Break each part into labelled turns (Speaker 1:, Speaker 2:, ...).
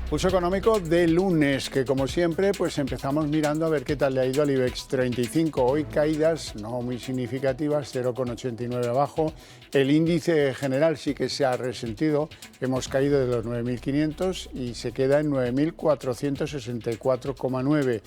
Speaker 1: Pulso económico de lunes, que como siempre pues empezamos mirando a ver qué tal le ha ido al IBEX 35. Hoy caídas no muy significativas, 0,89 abajo. El índice general sí que se ha resentido, hemos caído de los 9.500 y se queda en 9.464,9.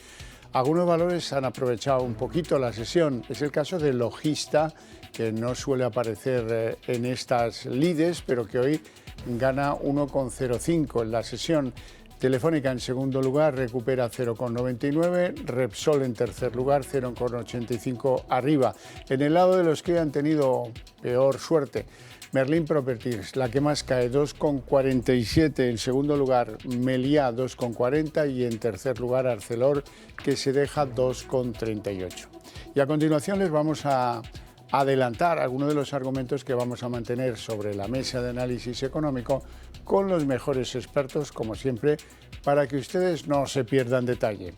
Speaker 1: Algunos valores han aprovechado un poquito la sesión. Es el caso de Logista, que no suele aparecer en estas lides, pero que hoy gana 1,05 en la sesión. Telefónica en segundo lugar recupera 0,99, Repsol en tercer lugar 0,85 arriba. En el lado de los que han tenido peor suerte, Merlin Properties, la que más cae, 2,47, en segundo lugar Meliá 2,40 y en tercer lugar Arcelor, que se deja 2,38. Y a continuación les vamos a adelantar algunos de los argumentos que vamos a mantener sobre la mesa de análisis económico con los mejores expertos, como siempre, para que ustedes no se pierdan detalle.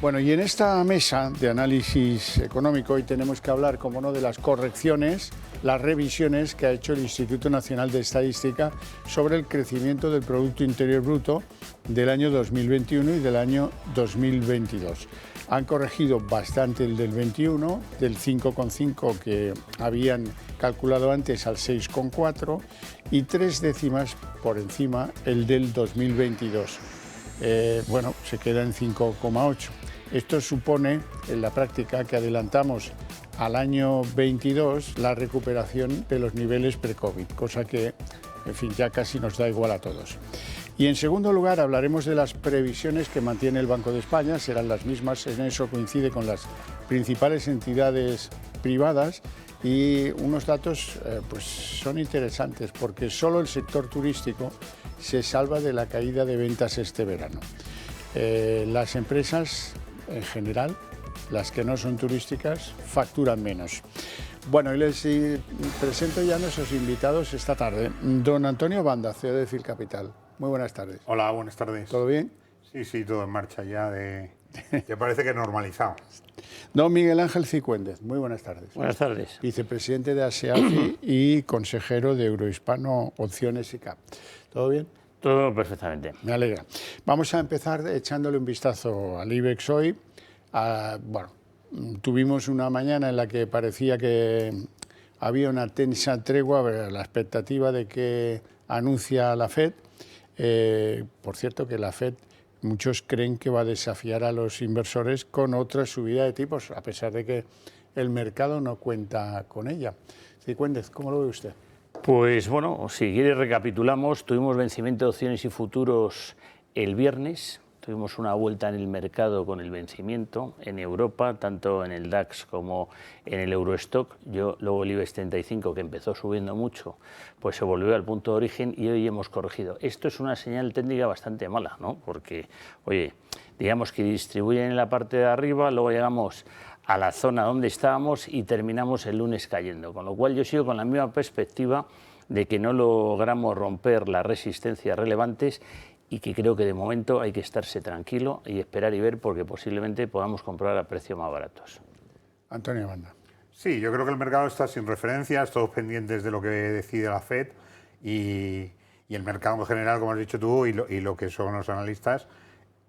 Speaker 1: Bueno, y en esta mesa de análisis económico hoy tenemos que hablar, como no, de las correcciones, las revisiones que ha hecho el Instituto Nacional de Estadística sobre el crecimiento del Producto Interior Bruto del año 2021 y del año 2022. Han corregido bastante el del 21, del 5,5 que habían calculado antes al 6,4 y 3 décimas por encima el del 2022. Bueno, se queda en 5,8. Esto supone en la práctica que adelantamos al año 22 la recuperación de los niveles pre-COVID, cosa que, en fin, ya casi nos da igual a todos. Y en segundo lugar hablaremos de las previsiones que mantiene el Banco de España, serán las mismas, en eso coincide con las principales entidades privadas y unos datos pues son interesantes porque solo el sector turístico se salva de la caída de ventas este verano. Las empresas en general, las que no son turísticas, facturan menos. Bueno, y les presento ya a nuestros invitados esta tarde. Don Antonio Banda, CEO de Fil Capital. Muy buenas tardes.
Speaker 2: Hola, buenas tardes.
Speaker 1: ¿Todo bien?
Speaker 2: Sí, todo en marcha ya. Ya parece que normalizado.
Speaker 1: Don Miguel Ángel Cicuéndez, muy buenas tardes.
Speaker 3: Buenas tardes.
Speaker 1: Vicepresidente de ASEACI y consejero de Eurohispano Opciones y CAP. ¿Todo bien?
Speaker 3: Todo perfectamente.
Speaker 1: Me alegra. Vamos a empezar echándole un vistazo al IBEX hoy. Bueno, tuvimos una mañana en la que parecía que había una tensa tregua, la expectativa de que anuncia la FED. Por cierto, que la FED, muchos creen que va a desafiar a los inversores con otra subida de tipos, a pesar de que el mercado no cuenta con ella. Cicuéndez, ¿cómo lo ve usted?
Speaker 3: Pues bueno, si quiere recapitulamos, tuvimos vencimiento de opciones y futuros el viernes, tuvimos una vuelta en el mercado con el vencimiento en Europa, tanto en el DAX como en el Eurostock. Luego el IBEX 35, que empezó subiendo mucho, pues se volvió al punto de origen y hoy hemos corregido. Esto es una señal técnica bastante mala, ¿no? Porque, oye, digamos que distribuyen en la parte de arriba, luego llegamos a la zona donde estábamos y terminamos el lunes cayendo, con lo cual yo sigo con la misma perspectiva de que no logramos romper las resistencias relevantes y que creo que de momento hay que estarse tranquilo y esperar y ver, porque posiblemente podamos comprar a precios más baratos.
Speaker 1: Antonio Banda.
Speaker 2: Sí, yo creo que el mercado está sin referencias, todos pendientes de lo que decide la FED y el mercado en general, como has dicho tú, y lo que son los analistas,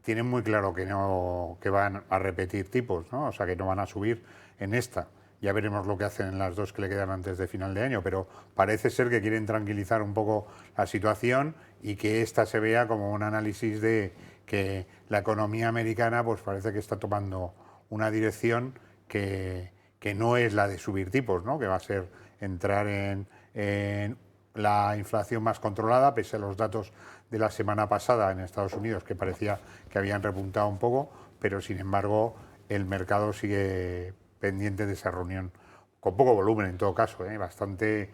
Speaker 2: tienen muy claro que van a repetir tipos, ¿no? O sea, que no van a subir en esta. Ya veremos lo que hacen en las dos que le quedan antes de final de año, pero parece ser que quieren tranquilizar un poco la situación y que esta se vea como un análisis de que la economía americana pues parece que está tomando una dirección que no es la de subir tipos, ¿no? Que va a ser entrar en la inflación más controlada, pese a los datos de la semana pasada en Estados Unidos, que parecía que habían repuntado un poco, pero sin embargo el mercado sigue pendiente de esa reunión, con poco volumen en todo caso, bastante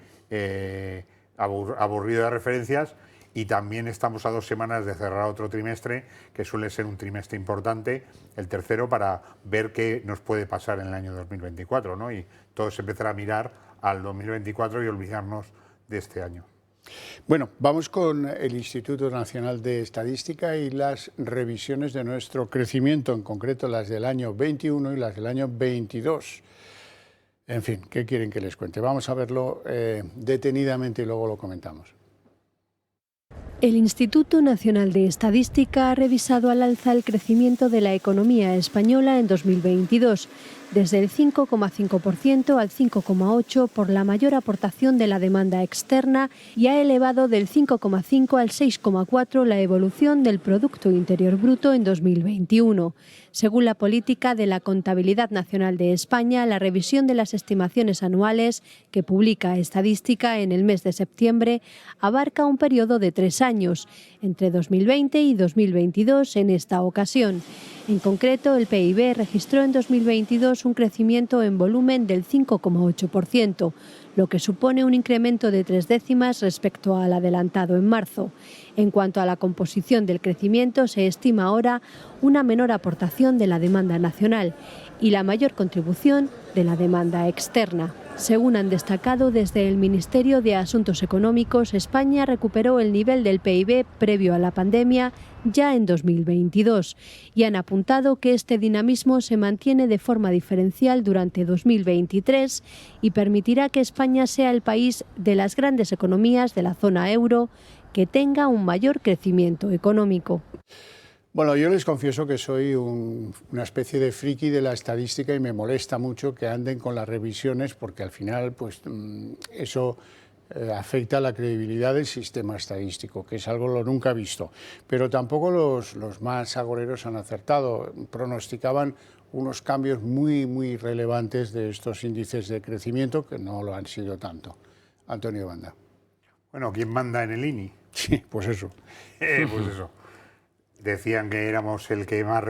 Speaker 2: aburrido de referencias, y también estamos a 2 semanas de cerrar otro trimestre, que suele ser un trimestre importante, el tercero, para ver qué nos puede pasar en el año 2024, ¿no? Y todos empezar a mirar al 2024 y olvidarnos de este año.
Speaker 1: Bueno, vamos con el Instituto Nacional de Estadística y las revisiones de nuestro crecimiento, en concreto las del año 21 y las del año 22. En fin, ¿qué quieren que les cuente? Vamos a verlo detenidamente y luego lo comentamos.
Speaker 4: El Instituto Nacional de Estadística ha revisado al alza el crecimiento de la economía española en 2022, desde el 5,5% al 5,8% por la mayor aportación de la demanda externa, y ha elevado del 5,5 al 6,4 la evolución del Producto Interior Bruto en 2021. Según la política de la Contabilidad Nacional de España, la revisión de las estimaciones anuales que publica Estadística en el mes de septiembre abarca un periodo de 3 años, entre 2020 y 2022 en esta ocasión. En concreto, el PIB registró en 2022 un crecimiento en volumen del 5,8%, lo que supone un incremento de 3 décimas respecto al adelantado en marzo. En cuanto a la composición del crecimiento, se estima ahora una menor aportación de la demanda nacional y la mayor contribución de la demanda externa. Según han destacado desde el Ministerio de Asuntos Económicos, España recuperó el nivel del PIB previo a la pandemia ya en 2022 y han apuntado que este dinamismo se mantiene de forma diferencial durante 2023 y permitirá que España sea el país de las grandes economías de la zona euro que tenga un mayor crecimiento económico.
Speaker 1: Bueno, yo les confieso que soy una especie de friki de la estadística y me molesta mucho que anden con las revisiones porque al final pues, eso afecta a la credibilidad del sistema estadístico, que es algo lo nunca visto. Pero tampoco los más agoreros han acertado. Pronosticaban unos cambios muy relevantes de estos índices de crecimiento que no lo han sido tanto. Antonio Banda.
Speaker 2: Bueno, ¿quién manda en el INI?
Speaker 1: Sí, pues eso.
Speaker 2: Pues eso. Decían que éramos el que más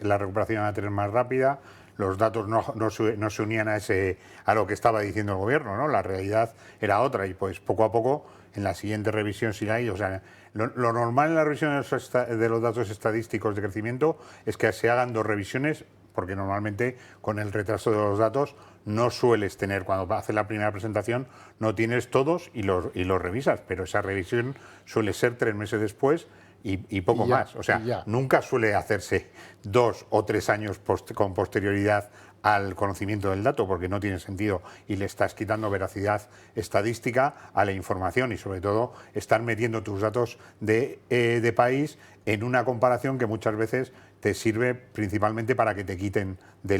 Speaker 2: la recuperación iba a tener más rápida. Los datos no se unían a lo que estaba diciendo el gobierno, ¿no? La realidad era otra y pues poco a poco en la siguiente revisión sí la hay. O sea, lo normal en la revisión de los datos estadísticos de crecimiento es que se hagan 2 revisiones, porque normalmente con el retraso de los datos no sueles tener, cuando haces la primera presentación, no tienes todos y los revisas, pero esa revisión suele ser 3 meses después y poco más. O sea, nunca suele hacerse 2 o 3 años con posterioridad al conocimiento del dato, porque no tiene sentido y le estás quitando veracidad estadística a la información y sobre todo estar metiendo tus datos de país en una comparación que muchas veces te sirve principalmente para que te quiten de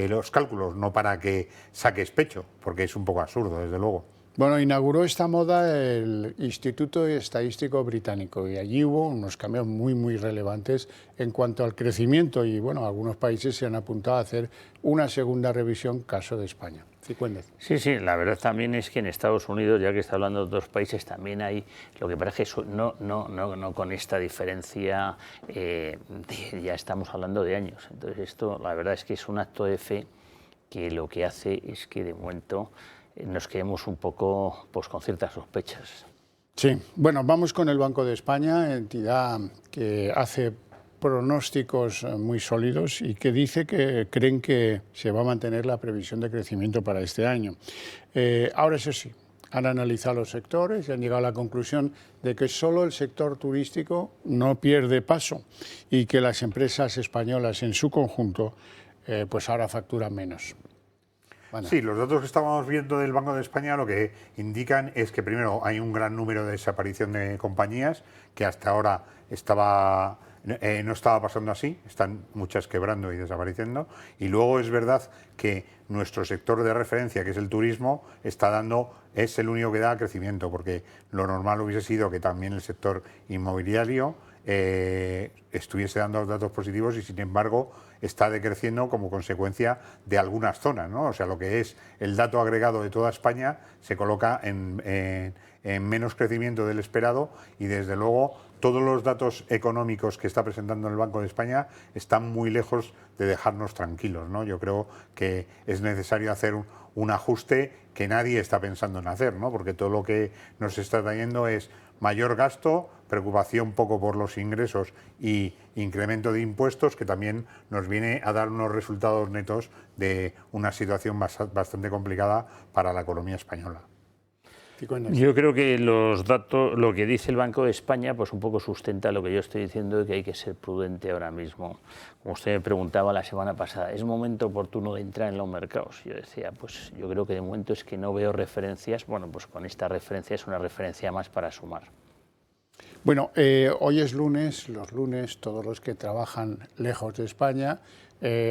Speaker 2: los cálculos, no para que saques pecho, porque es un poco absurdo, desde luego.
Speaker 1: Bueno, inauguró esta moda el Instituto Estadístico Británico y allí hubo unos cambios muy relevantes en cuanto al crecimiento y bueno, algunos países se han apuntado a hacer una segunda revisión, caso de España. Cifuentes.
Speaker 3: Sí, la verdad también es que en Estados Unidos, ya que está hablando de 2 países, también hay, lo que parece que no con esta diferencia, ya estamos hablando de años. Entonces esto la verdad es que es un acto de fe que lo que hace es que de momento nos quedemos un poco pues, con ciertas sospechas.
Speaker 1: Sí, bueno, vamos con el Banco de España, entidad que hace pronósticos muy sólidos y que dice que creen que se va a mantener la previsión de crecimiento para este año. Ahora eso sí, han analizado los sectores y han llegado a la conclusión de que solo el sector turístico no pierde paso y que las empresas españolas en su conjunto pues ahora facturan menos.
Speaker 2: Bueno. Sí, los datos que estábamos viendo del Banco de España lo que indican es que primero hay un gran número de desaparición de compañías que hasta ahora no estaba pasando así, están muchas quebrando y desapareciendo, y luego es verdad que nuestro sector de referencia, que es el turismo, es el único que da crecimiento, porque lo normal hubiese sido que también el sector inmobiliario estuviese dando datos positivos y sin embargo está decreciendo como consecuencia de algunas zonas, ¿no? O sea, lo que es el dato agregado de toda España se coloca en menos crecimiento del esperado y desde luego todos los datos económicos que está presentando el Banco de España están muy lejos de dejarnos tranquilos, ¿no? Yo creo que es necesario hacer un ajuste que nadie está pensando en hacer, ¿no? Porque todo lo que nos está trayendo es mayor gasto, preocupación poco por los ingresos y incremento de impuestos que también nos viene a dar unos resultados netos de una situación bastante complicada para la economía española.
Speaker 3: Yo creo que los datos, lo que dice el Banco de España, pues un poco sustenta lo que yo estoy diciendo de que hay que ser prudente ahora mismo. Como usted me preguntaba la semana pasada, ¿es momento oportuno de entrar en los mercados? Yo decía, pues yo creo que de momento es que no veo referencias. Bueno, pues con esta referencia es una referencia más para sumar.
Speaker 1: Bueno, hoy es lunes, los lunes todos los que trabajan lejos de España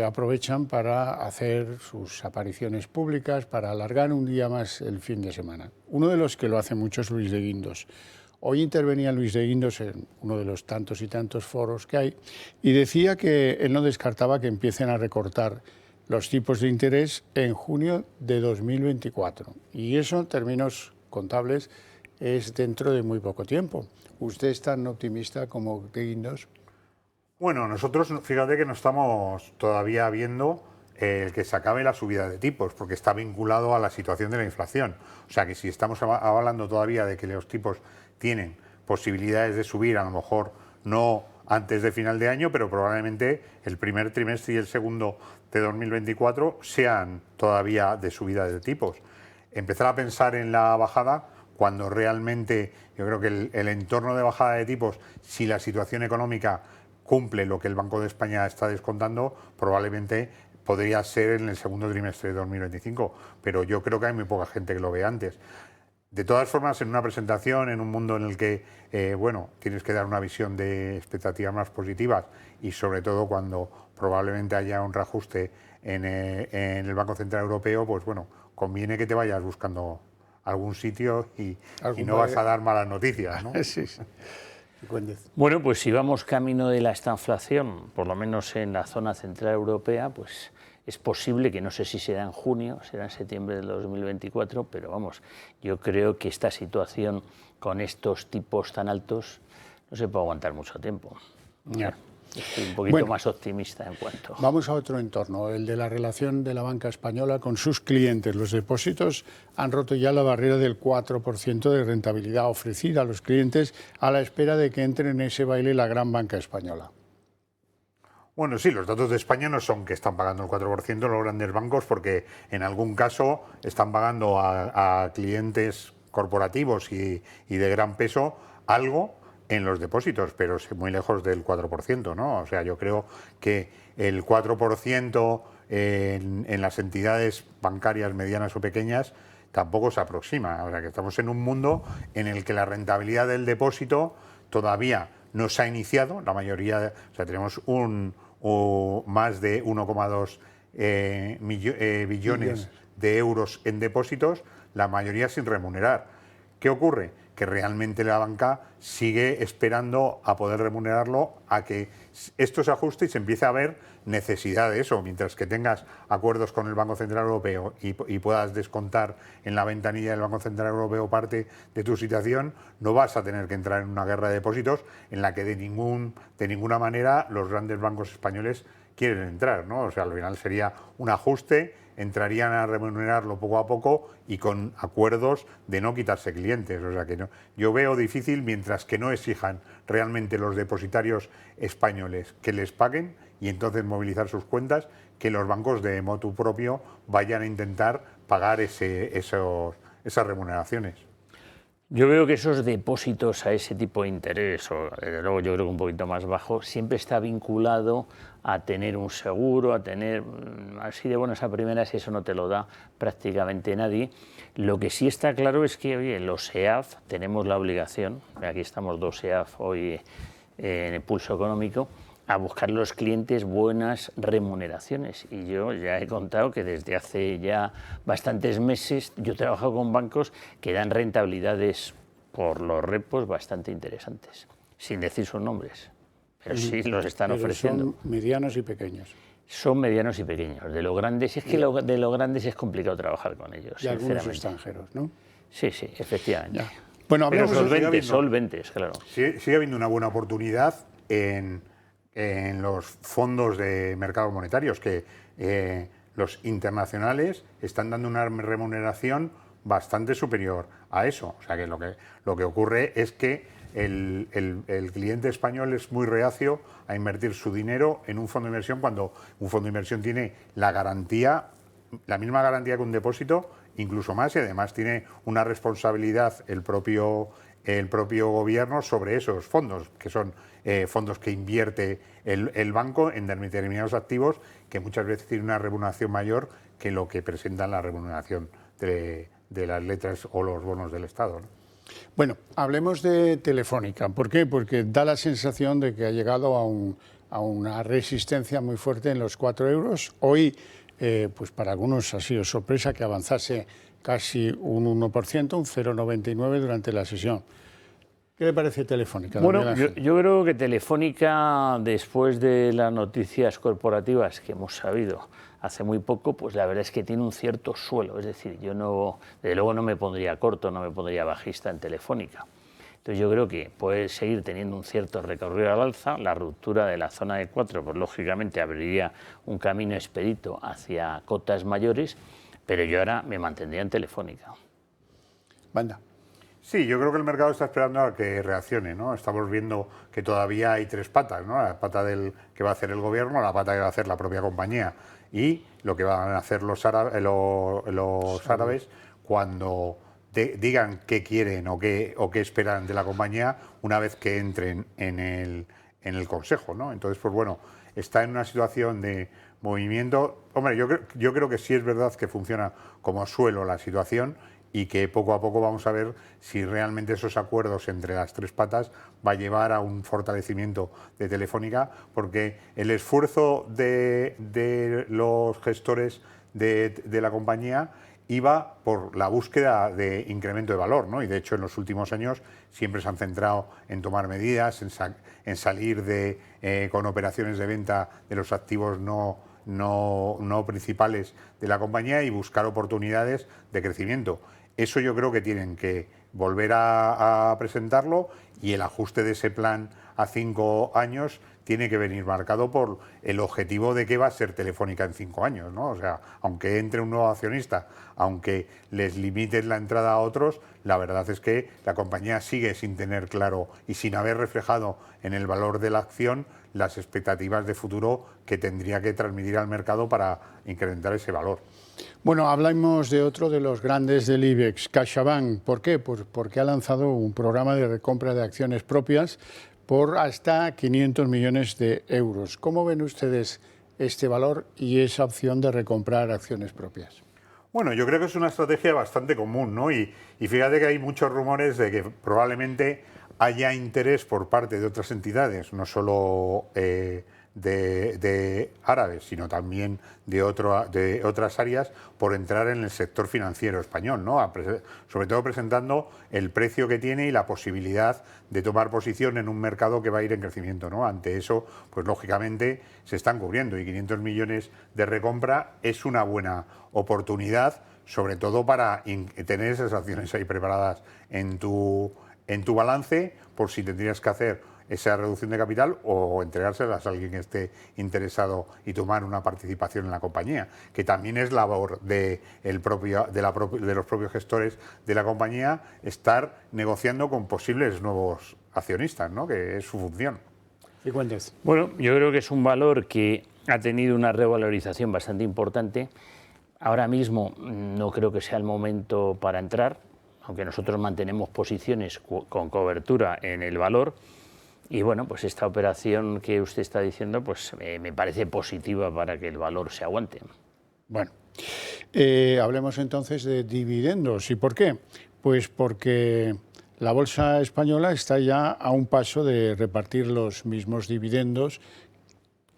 Speaker 1: aprovechan para hacer sus apariciones públicas, para alargar un día más el fin de semana. Uno de los que lo hace mucho es Luis de Guindos. Hoy intervenía Luis de Guindos en uno de los tantos y tantos foros que hay y decía que él no descartaba que empiecen a recortar los tipos de interés en junio de 2024. Y eso, en términos contables, es dentro de muy poco tiempo. ¿Usted es tan optimista como de Guindos?
Speaker 2: Bueno, nosotros, fíjate que no estamos todavía viendo el que se acabe la subida de tipos, porque está vinculado a la situación de la inflación. O sea que si estamos hablando todavía de que los tipos tienen posibilidades de subir, a lo mejor no antes de final de año, pero probablemente el primer trimestre y el segundo de 2024 sean todavía de subida de tipos. Empezar a pensar en la bajada cuando realmente yo creo que el entorno de bajada de tipos, si la situación económica cumple lo que el Banco de España está descontando, probablemente podría ser en el segundo trimestre de 2025, pero yo creo que hay muy poca gente que lo ve antes. De todas formas, en una presentación, en un mundo en el que bueno, tienes que dar una visión de expectativas más positivas y sobre todo cuando probablemente haya un reajuste en el Banco Central Europeo, pues bueno, conviene que te vayas buscando algún sitio y no vas a dar malas noticias, ¿no?
Speaker 1: Sí, sí.
Speaker 3: Bueno, pues si vamos camino de la estanflación, por lo menos en la zona central europea, pues es posible que no sé si será en junio, será en septiembre del 2024, pero vamos, yo creo que esta situación con estos tipos tan altos no se puede aguantar mucho tiempo.
Speaker 1: Ya.
Speaker 3: Estoy un poquito más optimista en cuanto.
Speaker 1: Vamos a otro entorno, el de la relación de la banca española con sus clientes. Los depósitos han roto ya la barrera del 4% de rentabilidad ofrecida a los clientes a la espera de que entre en ese baile la gran banca española.
Speaker 2: Bueno, sí, los datos de España no son que están pagando el 4% los grandes bancos, porque en algún caso están pagando a clientes corporativos y de gran peso algo en los depósitos, pero muy lejos del 4%, ¿no? O sea, yo creo que el 4% en las entidades bancarias medianas o pequeñas tampoco se aproxima. O sea, que estamos en un mundo en el que la rentabilidad del depósito todavía no se ha iniciado. La mayoría, o sea, tenemos más de 1,2 billones de euros en depósitos, la mayoría sin remunerar. ¿Qué ocurre? Que realmente la banca sigue esperando a poder remunerarlo, a que esto se ajuste y se empiece a ver necesidad de eso. Mientras que tengas acuerdos con el Banco Central Europeo y puedas descontar en la ventanilla del Banco Central Europeo parte de tu situación, no vas a tener que entrar en una guerra de depósitos en la que de ninguna manera los grandes bancos españoles quieren entrar, ¿no? O sea, al final sería un ajuste, entrarían a remunerarlo poco a poco y con acuerdos de no quitarse clientes. O sea que no, yo veo difícil, mientras que no exijan realmente los depositarios españoles que les paguen y entonces movilizar sus cuentas, que los bancos de motu propio vayan a intentar pagar esas remuneraciones.
Speaker 3: Yo veo que esos depósitos a ese tipo de interés, o desde luego yo creo que un poquito más bajo, siempre está vinculado a tener un seguro, a tener así de buenas a primeras, y eso no te lo da prácticamente nadie. Lo que sí está claro es que, oye, los EAF tenemos la obligación, aquí estamos dos EAF hoy en el Pulso Económico, a buscar los clientes buenas remuneraciones. Y yo ya he contado que desde hace ya bastantes meses yo he trabajado con bancos que dan rentabilidades por los repos bastante interesantes, sin decir sus nombres, pero sí los están ofreciendo.
Speaker 1: Son medianos y pequeños.
Speaker 3: Son medianos y pequeños. De los grandes, es que de los grandes es complicado trabajar con ellos.
Speaker 1: Y algunos extranjeros, ¿no?
Speaker 3: Sí, sí, efectivamente.
Speaker 1: Ya. Bueno,
Speaker 3: pero solventes, claro.
Speaker 2: Sigue habiendo una buena oportunidad en los fondos de mercados monetarios, que los internacionales están dando una remuneración bastante superior a eso. O sea que lo que ocurre es que el cliente español es muy reacio a invertir su dinero en un fondo de inversión cuando un fondo de inversión tiene la misma garantía que un depósito incluso más, y además tiene una responsabilidad el propio gobierno sobre esos fondos, que son fondos que invierte el banco en determinados activos que muchas veces tienen una remuneración mayor que lo que presentan la remuneración de las letras o los bonos del Estado, ¿no?
Speaker 1: Bueno, hablemos de Telefónica. ¿Por qué? Porque da la sensación de que ha llegado a una resistencia muy fuerte en los 4 euros. Hoy, pues para algunos ha sido sorpresa que avanzase casi un 1%, un 0,99 durante la sesión. ¿Qué le parece Telefónica?
Speaker 3: Bueno, yo creo que Telefónica, después de las noticias corporativas que hemos sabido hace muy poco, pues la verdad es que tiene un cierto suelo. Es decir, yo no, desde luego no me pondría corto, no me pondría bajista en Telefónica. Entonces yo creo que puede seguir teniendo un cierto recorrido al alza. La ruptura de la zona de 4, pues lógicamente abriría un camino expedito hacia cotas mayores, pero yo ahora me mantendría en Telefónica.
Speaker 1: Banda.
Speaker 2: Sí, yo creo que el mercado está esperando a que reaccione, ¿no? Estamos viendo que todavía hay 3 patas, ¿no? La pata que va a hacer el gobierno, la pata que va a hacer la propia compañía y lo que van a hacer los árabes cuando digan qué quieren o qué esperan de la compañía una vez que entren en el Consejo, ¿no? Entonces, pues bueno, está en una situación de movimiento. Hombre, yo creo que sí es verdad que funciona como suelo la situación y que poco a poco vamos a ver si realmente esos acuerdos entre las 3 patas va a llevar a un fortalecimiento de Telefónica, porque el esfuerzo de los gestores de la compañía iba por la búsqueda de incremento de valor, ¿no? Y de hecho en los últimos años siempre se han centrado en tomar medidas, en salir con operaciones de venta de los activos no principales de la compañía y buscar oportunidades de crecimiento. Eso yo creo que tienen que volver a presentarlo, y el ajuste de ese plan a 5 años tiene que venir marcado por el objetivo de qué va a ser Telefónica en 5 años, ¿no? O sea, aunque entre un nuevo accionista, aunque les limites la entrada a otros, la verdad es que la compañía sigue sin tener claro y sin haber reflejado en el valor de la acción las expectativas de futuro que tendría que transmitir al mercado para incrementar ese valor.
Speaker 1: Bueno, hablamos de otro de los grandes del IBEX, CaixaBank. ¿Por qué? Pues porque ha lanzado un programa de recompra de acciones propias por hasta 500 millones de euros. ¿Cómo ven ustedes este valor y esa opción de recomprar acciones propias?
Speaker 2: Bueno, yo creo que es una estrategia bastante común, ¿no? Y fíjate que hay muchos rumores de que probablemente haya interés por parte de otras entidades, no solo de árabes, sino también de otras áreas, por entrar en el sector financiero español, ¿no? Sobre todo presentando el precio que tiene y la posibilidad de tomar posición en un mercado que va a ir en crecimiento, ¿no? Ante eso, pues lógicamente se están cubriendo, y 500 millones de recompra es una buena oportunidad, sobre todo para tener esas acciones ahí preparadas en tu balance, por si tendrías que hacer esa reducción de capital o entregárselas a alguien que esté interesado y tomar una participación en la compañía, que también es labor de los propios gestores de la compañía, estar negociando con posibles nuevos accionistas, ¿no? Que es su función.
Speaker 1: ¿Y cuántas?
Speaker 3: Bueno, yo creo que es un valor que ha tenido una revalorización bastante importante. Ahora mismo no creo que sea el momento para entrar, aunque nosotros mantenemos posiciones con cobertura en el valor. Y bueno, pues esta operación que usted está diciendo, pues me parece positiva para que el valor se aguante.
Speaker 1: Bueno, hablemos entonces de dividendos. ¿Y por qué? Pues porque la bolsa española está ya a un paso de repartir los mismos dividendos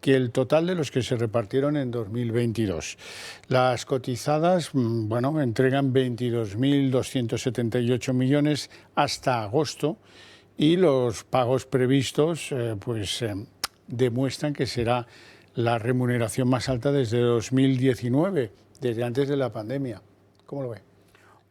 Speaker 1: que el total de los que se repartieron en 2022. Las cotizadas, bueno, entregan 22.278 millones hasta agosto, y los pagos previstos demuestran que será la remuneración más alta desde 2019, desde antes de la pandemia. ¿Cómo lo ve?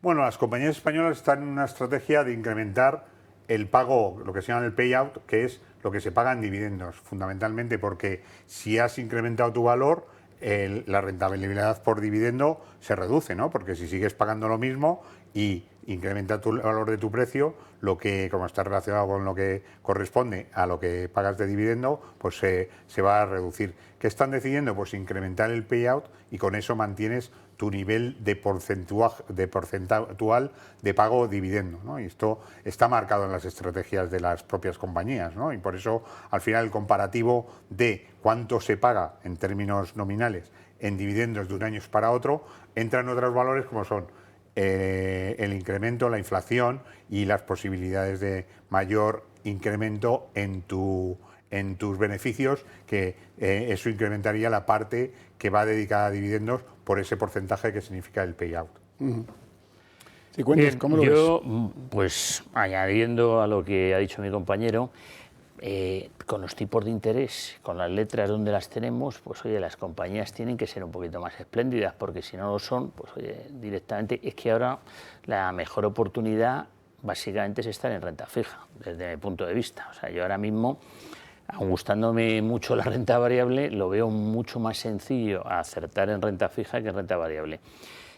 Speaker 2: Bueno, las compañías españolas están en una estrategia de incrementar el pago, lo que se llama el payout, que es lo que se paga en dividendos, fundamentalmente porque si has incrementado tu valor, la rentabilidad por dividendo se reduce, ¿no? Porque si sigues pagando lo mismo y incrementa el valor de tu precio, lo que, como está relacionado con lo que corresponde a lo que pagas de dividendo, pues se va a reducir. ¿Qué están decidiendo? Pues incrementar el payout, y con eso mantienes tu nivel de porcentual de pago dividendo, ¿no? Y esto está marcado en las estrategias de las propias compañías, ¿no? Y por eso, al final, el comparativo de cuánto se paga en términos nominales en dividendos de un año para otro, entran otros valores como son el incremento, la inflación y las posibilidades de mayor incremento en tus beneficios, que eso incrementaría la parte que va dedicada a dividendos por ese porcentaje que significa el payout.
Speaker 1: Cifuentes, ¿cómo lo
Speaker 3: yo,
Speaker 1: ves?
Speaker 3: pues añadiendo a lo que ha dicho mi compañero, con los tipos de interés, con las letras donde las tenemos, pues oye, las compañías tienen que ser un poquito más espléndidas, porque si no lo son, pues oye, directamente es que ahora la mejor oportunidad básicamente es estar en renta fija, desde mi punto de vista. O sea, yo ahora mismo, aun gustándome mucho la renta variable, lo veo mucho más sencillo acertar en renta fija que en renta variable.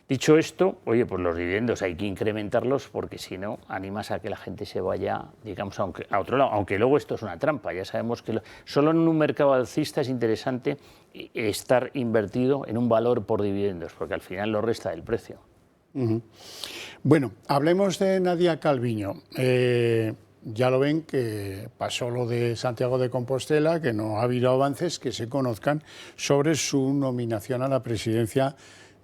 Speaker 3: Dicho esto, oye, pues los dividendos hay que incrementarlos, porque si no, animas a que la gente se vaya, digamos, a otro lado. Aunque luego esto es una trampa, ya sabemos que solo en un mercado alcista es interesante estar invertido en un valor por dividendos, porque al final lo resta del precio.
Speaker 1: Bueno, hablemos de Nadia Calviño. Ya lo ven que pasó lo de Santiago de Compostela, que no ha habido avances que se conozcan sobre su nominación a la presidencia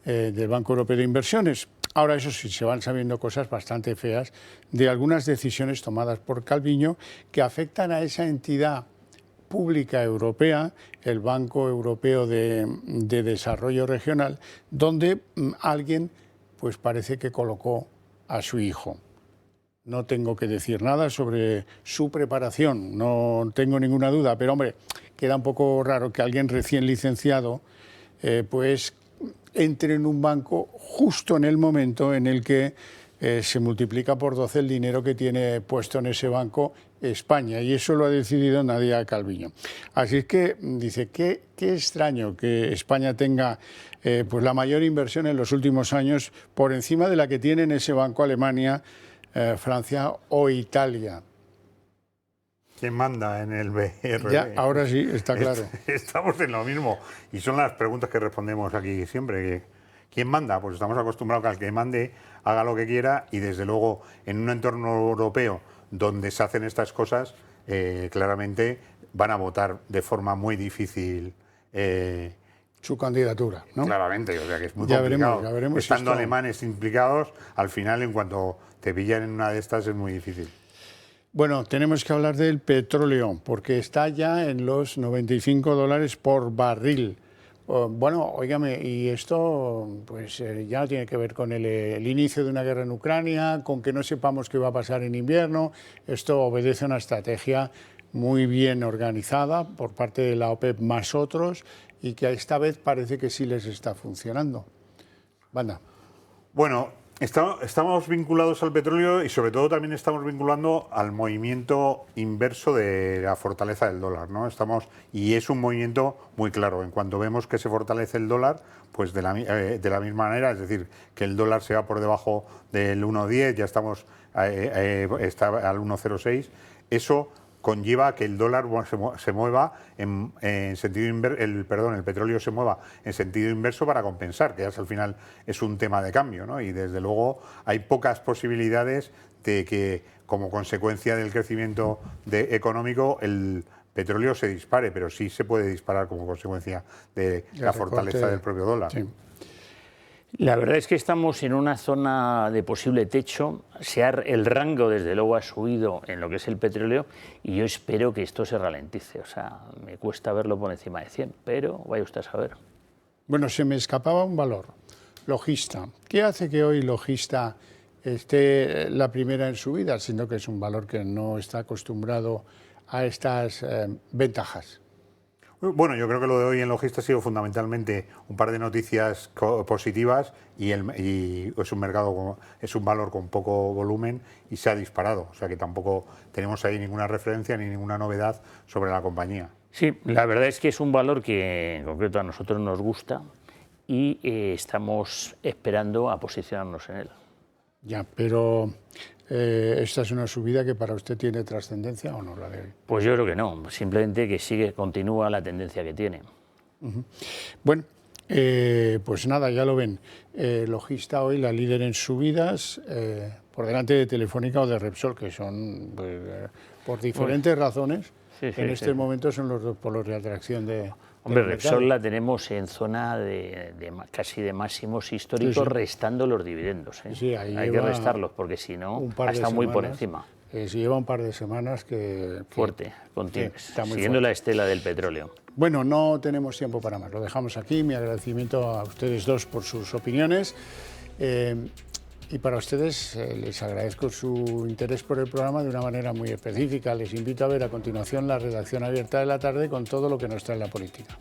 Speaker 1: del Banco Europeo de Inversiones. Ahora, eso sí, se van sabiendo cosas bastante feas de algunas decisiones tomadas por Calviño que afectan a esa entidad pública europea, el Banco Europeo de Desarrollo Regional, donde alguien pues parece que colocó a su hijo. No tengo que decir nada sobre su preparación, no tengo ninguna duda, pero hombre, queda un poco raro que alguien recién licenciado pues entre en un banco justo en el momento en el que se multiplica por 12 el dinero que tiene puesto en ese banco España, y eso lo ha decidido Nadia Calviño. Así es que dice, qué extraño que España tenga pues la mayor inversión en los últimos años por encima de la que tiene en ese banco Alemania, Francia o Italia.
Speaker 2: ¿Quién manda en el BRD?
Speaker 1: Ya, ahora sí, está claro.
Speaker 2: Estamos en lo mismo. Y son las preguntas que respondemos aquí siempre. ¿Quién manda? Pues estamos acostumbrados a que el que mande haga lo que quiera, y desde luego en un entorno europeo donde se hacen estas cosas, claramente van a votar de forma muy difícil
Speaker 1: su candidatura, ¿no?
Speaker 2: Claramente, o sea que es muy
Speaker 1: ya
Speaker 2: complicado.
Speaker 1: Veremos
Speaker 2: Estando
Speaker 1: esto...
Speaker 2: alemanes implicados, al final, en cuanto te pillan en una de estas, es muy difícil.
Speaker 1: Bueno, tenemos que hablar del petróleo, porque está ya en los $95 por barril. Bueno, óigame, y esto pues ya no tiene que ver con el inicio de una guerra en Ucrania, con que no sepamos qué va a pasar en invierno. Esto obedece a una estrategia muy bien organizada por parte de la OPEP más otros, y que esta vez parece que sí les está funcionando. Banda.
Speaker 2: Bueno, estamos vinculados al petróleo, y sobre todo también estamos vinculando al movimiento inverso de la fortaleza del dólar, ¿no? Y es un movimiento muy claro. En cuanto vemos que se fortalece el dólar, pues de la misma manera, es decir, que el dólar se va por debajo del 1,10, ya está al 1,06, eso conlleva que el dólar se mueva en sentido inverso, el petróleo se mueva en sentido inverso para compensar, que ya al final es un tema de cambio, ¿no? Y desde luego hay pocas posibilidades de que, como consecuencia del crecimiento económico, el petróleo se dispare, pero sí se puede disparar como consecuencia de la fortaleza del propio dólar.
Speaker 1: Sí.
Speaker 3: La verdad es que estamos en una zona de posible techo. El rango, desde luego, ha subido en lo que es el petróleo, y yo espero que esto se ralentice. O sea, me cuesta verlo por encima de 100, pero vaya usted a saber.
Speaker 1: Bueno, se me escapaba un valor. Logista. ¿Qué hace que hoy Logista esté la primera en subida, siendo que es un valor que no está acostumbrado a estas ventajas?
Speaker 2: Bueno, yo creo que lo de hoy en Logista ha sido fundamentalmente un par de noticias positivas, y es un valor con poco volumen y se ha disparado. O sea que tampoco tenemos ahí ninguna referencia ni ninguna novedad sobre la compañía.
Speaker 3: Sí, la verdad es que es un valor que en concreto a nosotros nos gusta, y estamos esperando a posicionarnos en él.
Speaker 1: Ya, pero ¿esta es una subida que para usted tiene trascendencia o no, la de hoy?
Speaker 3: Pues yo creo que no, simplemente que continúa la tendencia que tiene.
Speaker 1: Bueno, Pues nada, ya lo ven. Logista hoy la líder en subidas, por delante de Telefónica o de Repsol, que son, pues, por diferentes razones, en este momento son los dos polos de atracción de...
Speaker 3: Hombre, Repsol la tenemos en zona casi de máximos históricos, restando los dividendos.
Speaker 1: Sí,
Speaker 3: hay que restarlos, porque si no, está muy por encima.
Speaker 1: Se lleva un par de semanas que
Speaker 3: fuerte, siguiendo la estela del petróleo.
Speaker 1: Bueno, no tenemos tiempo para más, lo dejamos aquí. Mi agradecimiento a ustedes dos por sus opiniones. Y para ustedes les agradezco su interés por el programa de una manera muy específica. Les invito a ver a continuación la redacción abierta de la tarde con todo lo que nos trae la política.